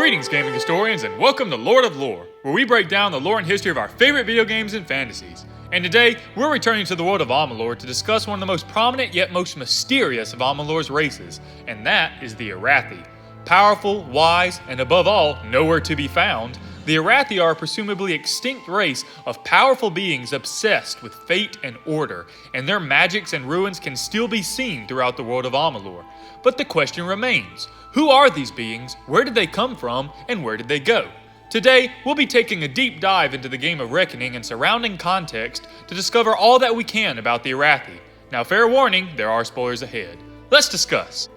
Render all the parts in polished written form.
Greetings, gaming historians, and welcome to Lord of Lore, where we break down the lore and history of our favorite video games and fantasies. And today, we're returning to the world of Amalur to discuss one of the most prominent yet most mysterious of Amalur's races, and that is the Erathi. Powerful, wise, and above all, nowhere to be found, the Erathi are a presumably extinct race of powerful beings obsessed with fate and order, and their magics and ruins can still be seen throughout the world of Amalur. But the question remains, who are these beings, where did they come from, and where did they go? Today, we'll be taking a deep dive into the game of Reckoning and surrounding context to discover all that we can about the Erathi. Now fair warning, there are spoilers ahead. Let's discuss.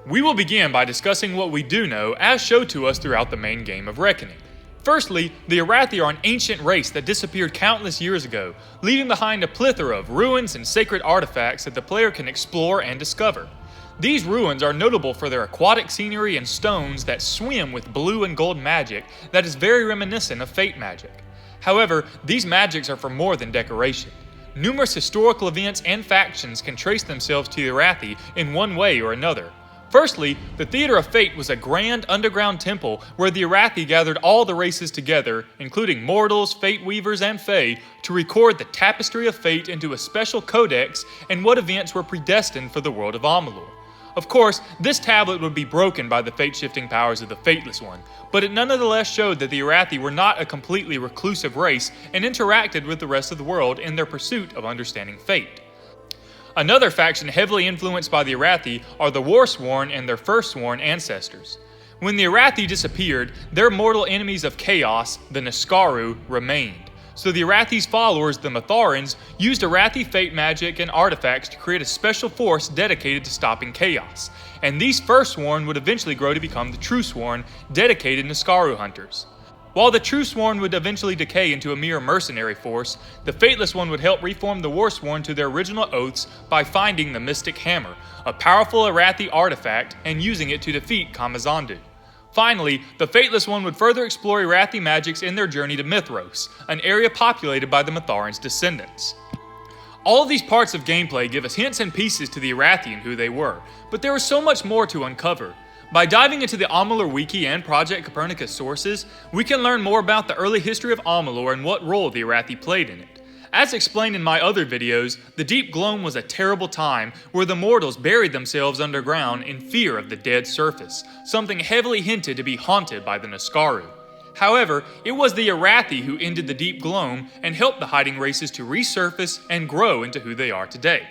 We will begin by discussing what we do know as showed to us throughout the main game of Reckoning. Firstly, the Erathi are an ancient race that disappeared countless years ago, leaving behind a plethora of ruins and sacred artifacts that the player can explore and discover. These ruins are notable for their aquatic scenery and stones that swim with blue and gold magic that is very reminiscent of fate magic. However, these magics are for more than decoration. Numerous historical events and factions can trace themselves to the Erathi in one way or another. Firstly, the Theater of Fate was a grand underground temple where the Erathi gathered all the races together, including mortals, fate weavers, and fae, to record the tapestry of fate into a special codex and what events were predestined for the world of Amalur. Of course, this tablet would be broken by the fate-shifting powers of the Fateless One, but it nonetheless showed that the Erathi were not a completely reclusive race and interacted with the rest of the world in their pursuit of understanding fate. Another faction heavily influenced by the Erathi are the Warsworn and their Firstsworn ancestors. When the Erathi disappeared, their mortal enemies of chaos, the Niskaru, remained. So the Erathi's followers, the Mitharans, used Erathi fate magic and artifacts to create a special force dedicated to stopping chaos. And these Firstsworn would eventually grow to become the Truesworn, dedicated Niskaru hunters. While the Truesworn would eventually decay into a mere mercenary force, the Fateless One would help reform the Warsworn to their original oaths by finding the Mystic Hammer, a powerful Erathi artifact, and using it to defeat Kamazandu. Finally, the Fateless One would further explore Erathi magics in their journey to Mithros, an area populated by the Mitharans' descendants. All of these parts of gameplay give us hints and pieces to the Erathi and who they were, but there is so much more to uncover. By diving into the Amalur Wiki and Project Copernicus sources, we can learn more about the early history of Amalur and what role the Erathi played in it. As explained in my other videos, the Deep Gloam was a terrible time where the mortals buried themselves underground in fear of the dead surface, something heavily hinted to be haunted by the Niskaru. However, it was the Erathi who ended the Deep Gloam and helped the hiding races to resurface and grow into who they are today.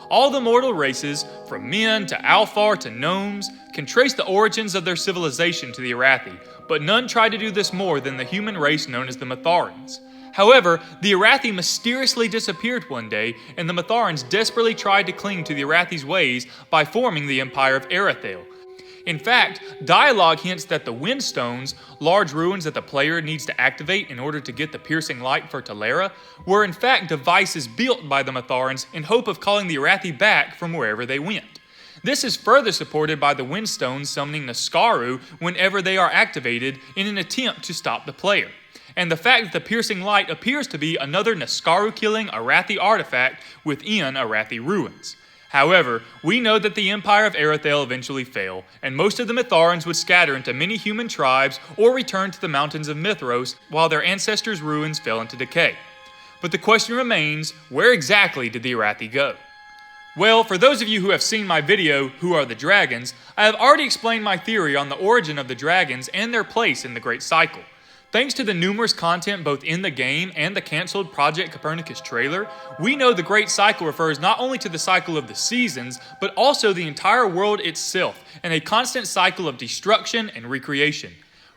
All the mortal races, from men to Alfar to gnomes, can trace the origins of their civilization to the Erathi, but none tried to do this more than the human race known as the Mitharans. However, the Erathi mysteriously disappeared one day, and the Mitharans desperately tried to cling to the Erathi's ways by forming the Empire of Erathi. In fact, dialogue hints that the Windstones, large ruins that the player needs to activate in order to get the piercing light for Talera, were in fact devices built by the Mitharans in hope of calling the Erathi back from wherever they went. This is further supported by the Windstones summoning Niskaru whenever they are activated in an attempt to stop the player, and the fact that the piercing light appears to be another Niskaru-killing Erathi artifact within Erathi ruins. However, we know that the Empire of Erathi eventually fell, and most of the Mitharans would scatter into many human tribes or return to the mountains of Mithros while their ancestors' ruins fell into decay. But the question remains, where exactly did the Erathi go? Well, for those of you who have seen my video, Who Are the Dragons, I have already explained my theory on the origin of the dragons and their place in the Great Cycle. Thanks to the numerous content both in the game and the cancelled Project Copernicus trailer, we know the Great Cycle refers not only to the cycle of the seasons, but also the entire world itself, and a constant cycle of destruction and recreation.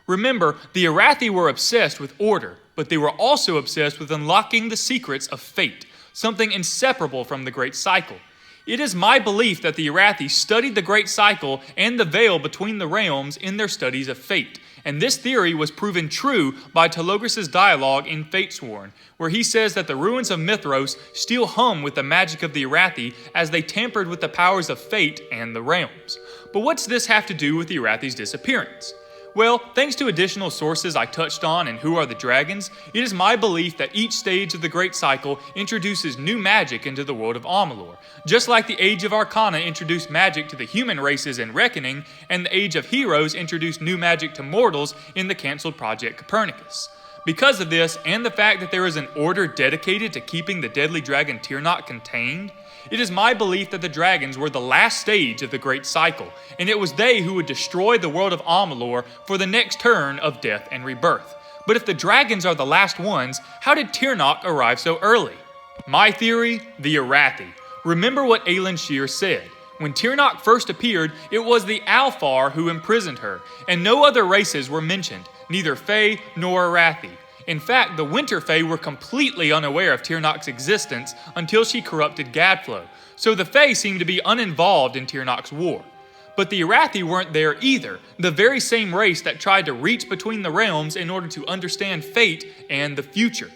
Remember, the Erathi were obsessed with order, but they were also obsessed with unlocking the secrets of fate, something inseparable from the Great Cycle. It is my belief that the Erathi studied the Great Cycle and the veil between the realms in their studies of fate, and this theory was proven true by Telogris' dialogue in Fatesworn, where he says that the ruins of Mithros still hum with the magic of the Erathi as they tampered with the powers of fate and the realms. But what's this have to do with the Erathi's disappearance? Well, thanks to additional sources I touched on in Who Are the Dragons, it is my belief that each stage of the Great Cycle introduces new magic into the world of Amalur, just like the Age of Arcana introduced magic to the human races in Reckoning, and the Age of Heroes introduced new magic to mortals in the cancelled Project Copernicus. Because of this, and the fact that there is an order dedicated to keeping the deadly dragon Tirnoch contained, it is my belief that the dragons were the last stage of the Great Cycle, and it was they who would destroy the world of Amalur for the next turn of death and rebirth. But if the dragons are the last ones, how did Tirnoch arrive so early? My theory, the Erathi. Remember what Aelin Shear said. When Tirnoch first appeared, it was the Alfar who imprisoned her, and no other races were mentioned, neither Fae nor Erathi. In fact, the Winter Fae were completely unaware of Tirnoch's existence until she corrupted Gadflow, so the Fae seemed to be uninvolved in Tirnoch's war. But the Erathi weren't there either, the very same race that tried to reach between the realms in order to understand fate and the future.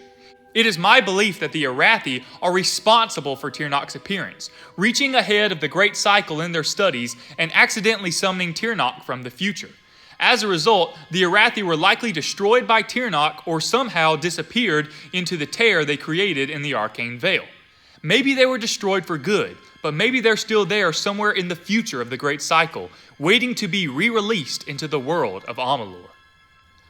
It is my belief that the Erathi are responsible for Tirnoch's appearance, reaching ahead of the Great Cycle in their studies and accidentally summoning Tirnoch from the future. As a result, the Erathi were likely destroyed by Tirnoch or somehow disappeared into the tear they created in the Arcane Veil. Maybe they were destroyed for good, but maybe they're still there somewhere in the future of the Great Cycle, waiting to be re-released into the world of Amalur.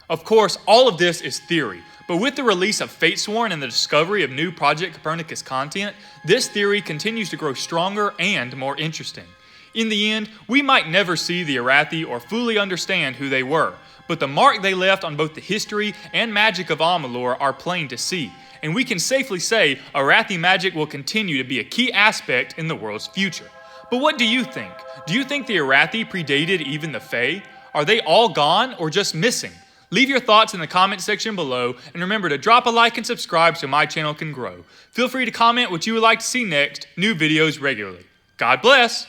Of course, all of this is theory, but with the release of Fatesworn and the discovery of new Project Copernicus content, this theory continues to grow stronger and more interesting. In the end, we might never see the Erathi or fully understand who they were, but the mark they left on both the history and magic of Amalur are plain to see, and we can safely say Erathi magic will continue to be a key aspect in the world's future. But what do you think? Do you think the Erathi predated even the Fae? Are they all gone or just missing? Leave your thoughts in the comment section below, and remember to drop a like and subscribe so my channel can grow. Feel free to comment what you would like to see next, new videos regularly. God bless!